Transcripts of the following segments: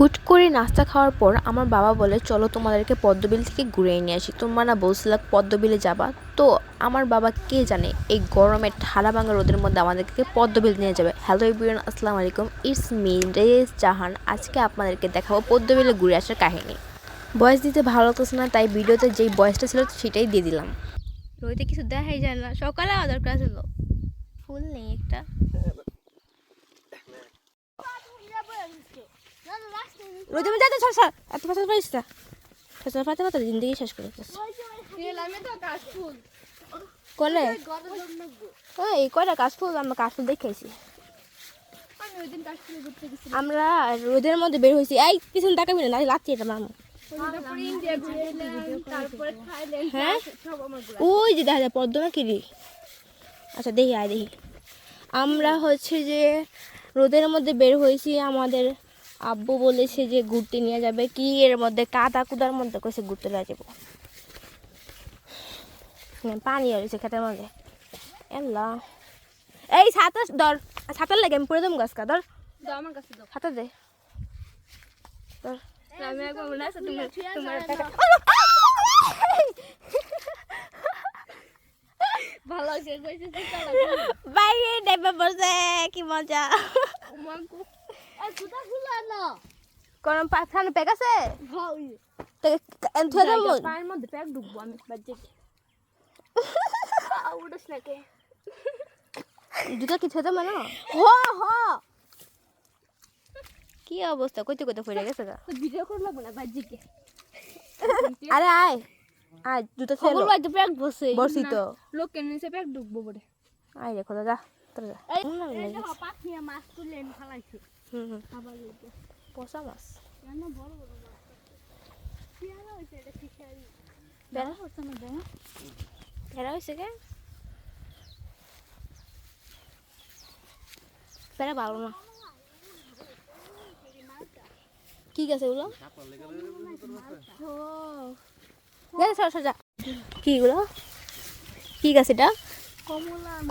হুট করে নাস্তা খাওয়ার পর আমার বাবা বলে চলো তোমাদেরকে পদ্মবিল থেকে ঘুরে নিয়ে আসি। তোমরা না বলছিলা পদ্মবিলে যাবা, তো আমার বাবা কে জানে এই গরমে ঠাড়া ভাঙা রোদের মধ্যে আমাদেরকে পদ্মবিল নিয়ে যাবে। হ্যালো এভরিওয়ান, আসসালামু আলাইকুম, ইটস মি রেস জাহান। আজকে আপনাদেরকে দেখাবো পদ্মবিলে ঘুরে আসার কাহিনী। বয়স দিতে ভালো লাগতেছে না, তাই ভিডিওতে যেই বয়সটা ছিল সেটাই দিয়ে দিলাম। রোদে কিছু দেখাই যায় না, সকালে আওয়ার দরকার ছিল, ফুল নেই একটা। রোদে মধ্যে এত ছড় এত পাতা পাইস না, ছড় পাতা পাতা জিন্দগি শেষ করে দিতেছে। কোনে হ্যাঁ এই কয়টা কাশফুল আমরা কাশফুল দেখাইছি। আমরা রোদের মধ্যে বের হয়েছি, এই পিছনে তাকাবি না, লাগছে এটা মামা। হ্যাঁ ওই যে দেখা যায় পদ্ম না কিরি। আচ্ছা দেখি আয় দেখি। আমরা হচ্ছে যে রোদের মধ্যে বের হয়েছি, আমাদের আব্বু বলেছে যে ঘুরতে নিয়ে যাবে, কি এর মধ্যে কাদা কুদার মধ্যে কইছে ঘুরতে নিয়ে যাবো। পানি হয়েছে খেতের মধ্যে। এল্লা এই ছাতা ধর, ছাতার লাগে আমি পরে দেবো গাছকা। ধর আমার কাছে ছাতা দে, ধর। বাইরে নেমে বসে কি মজা। কোন পাখানে প্যাক আছে? পায়ের মধ্যে প্যাক ঢুকবো আমি। জুতা কি ছেদে মানে কি অবস্থা, কইতে কইতে পড়ে গেছে গা। ভিডিও করে লাগবো না বাজিকে। আরে আয় আয়, জুতা ছেলো তো প্যাক বসে বসি তো লোকে নিচে প্যাক ঢুকবো বড়ে। আয় দেখো দাদা তোর যা। এই দেখো পাখিয়া মাছ তুলে এনে ফলাইছে। আবার লইতে পোষা মাছ কেন বড় বড় মাছ পেয়ারা হইছে। এটা ফিশারি পেয়ারা হচ্ছে না দেখ, পেয়ারা হইছে কে? পেয়ারা ভালো না। কি গাছ এগুলো? কি এগুলো? কি গাছ এটা?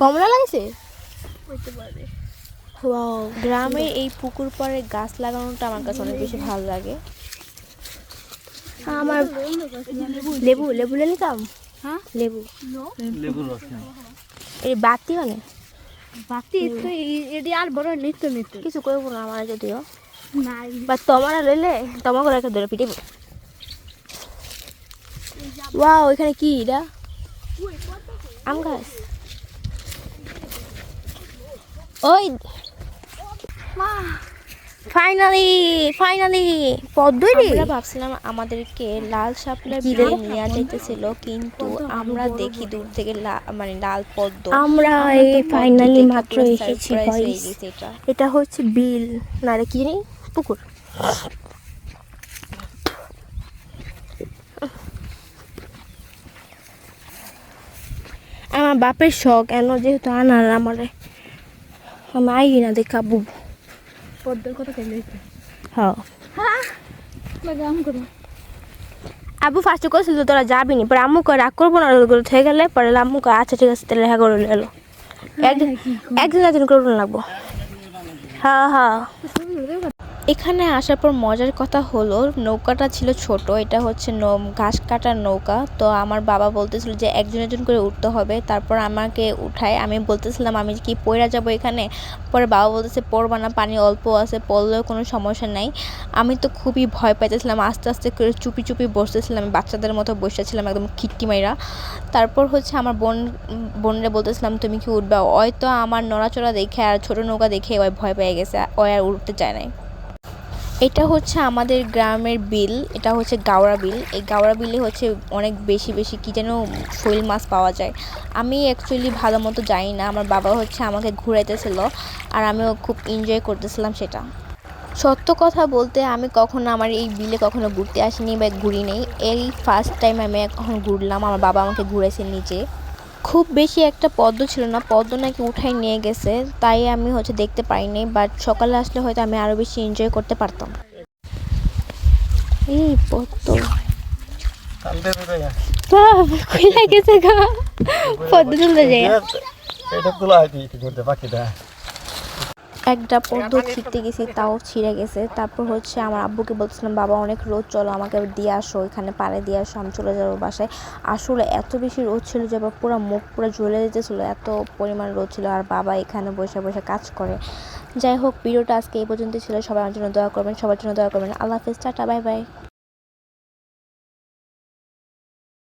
কমলা লাগছে। গ্রামে এই পুকুর পাড়ে গাছ লাগানোটা আমার কাছে অনেক বেশি ভালো লাগে। আমার লেবু লেবু নিতাম। হ্যাঁ লেবু লেবু এই বাতি মানে বাতি তো এটি আর বড় নিত্য নিত্য কিছু করবো না আমার যদিও নাই, বা তোমার লইলে তোমার করে একটা ধরে পিটে। ওয়াও এখানে কি এটা? আম গাছ। ওই ফাইনালি ফাইনালি পদ্মরি। আমরা ভাবছিলাম আমাদেরকে লাল শাপলা বিলে নিয়ে যাইতেছিল, কিন্তু আমরা দেখি দূর থেকে মানে লাল পদ্ম। আমরা এই ফাইনালি মাত্র এসেছি। এটা হচ্ছে বিল না রে কি জানি পুকুর। আমার বাপের শখ এন যেহেতু আনার আমারে আমি আই না দেখা বুব পদ্মের কথা কেন। হ্যাঁ আবু ফার্স্টে কইছিল তোরা যাবি নি, পরে আম্মু কয় রাগ করবো না, ওগুলো থেকে গেলে পরে আম্মু কয় আচ্ছা ঠিক আছে তাহলে হ্যাঁ করে এলো। একদিন একদিন করবো লাগবো। হ্যাঁ হ্যাঁ। এখানে আসার পর মজার কথা হলো নৌকাটা ছিল ছোট, এটা হচ্ছে ঘাস কাটার নৌকা। তো আমার বাবা বলতেছিল যে একজন একজন করে উঠতে হবে, তারপর আমাকে উঠায়। আমি বলতেছিলাম আমি কি পড়ে যাব এখানে, পরে বাবা বলতেছে পড়বা না, পানি অল্প আছে, পড়লেও কোনো সমস্যা নাই। আমি তো খুবই ভয় পাইতেছিলাম, আস্তে আস্তে করে চুপি চুপি বসতেছিলাম, বাচ্চাদের মতো বসেছিলাম একদম খিট্টি মাইরা। তারপর হচ্ছে আমার বোনরা বলতেছিলাম তুমি কি উঠবা, হয়তো আমার নড়াচড়া দেখে আর ছোটো নৌকা দেখে ওই ভয় পেয়ে গেছে, ওই আর উঠতে চায় নাই। এটা হচ্ছে আমাদের গ্রামের বিল, এটা হচ্ছে গাওড়া বিল। এই গাওড়া বিলে হচ্ছে অনেক বেশি বেশি কী যেন শৈল মাছ পাওয়া যায়। আমি অ্যাকচুয়ালি ভালো মতো জানি না, আমার বাবা হচ্ছে আমাকে ঘুরাইতেছিল আর আমিও খুব এনজয় করতেছিলাম সেটা। সত্য কথা বলতে আমি কখনো আমার এই বিলে কখনো ঘুরতে আসিনি বা ঘুরি নেই, এই ফার্স্ট টাইম আমি এখন ঘুরলাম। আমার বাবা আমাকে ঘুরেছে নিচে। খুব বেশি একটা পদ্ম ছিল না, পদ্ম নাকি উঠাই নিয়ে গেছে, তাই আমি হচ্ছে দেখতে পাইনি, বাট সকালে আসলে হয়তো আমি আরও বেশি এনজয় করতে পারতাম। এই পদ্ম গেছে গা, পদ্ম তুলতে যাই। একটা পদ্ম ছিঁড়তে গেছি, তাও ছিঁড়ে গেছে। তারপর হচ্ছে আমার আব্বুকে বলছিলাম, বাবা অনেক রোদ, চলো আমাকে দিয়ে আসো, এখানে পাড়ে দিয়ে আসো, আমি চলে যাবো বাসায়। আসলে এত বেশি রোদ ছিল যে আবার পুরো মুখ পুরো জ্বলে যেতেছিলো, এত পরিমাণ রোদ ছিল। আর বাবা এখানে বসে বসে কাজ করে। যাই হোক, ভিডিওটা আজকে এই পর্যন্ত ছিল। সবাই আমার জন্য দোয়া করবেন, সবার জন্য দোয়া করবেন। আল্লাহ হাফেজ, টাটা, বাই বাই।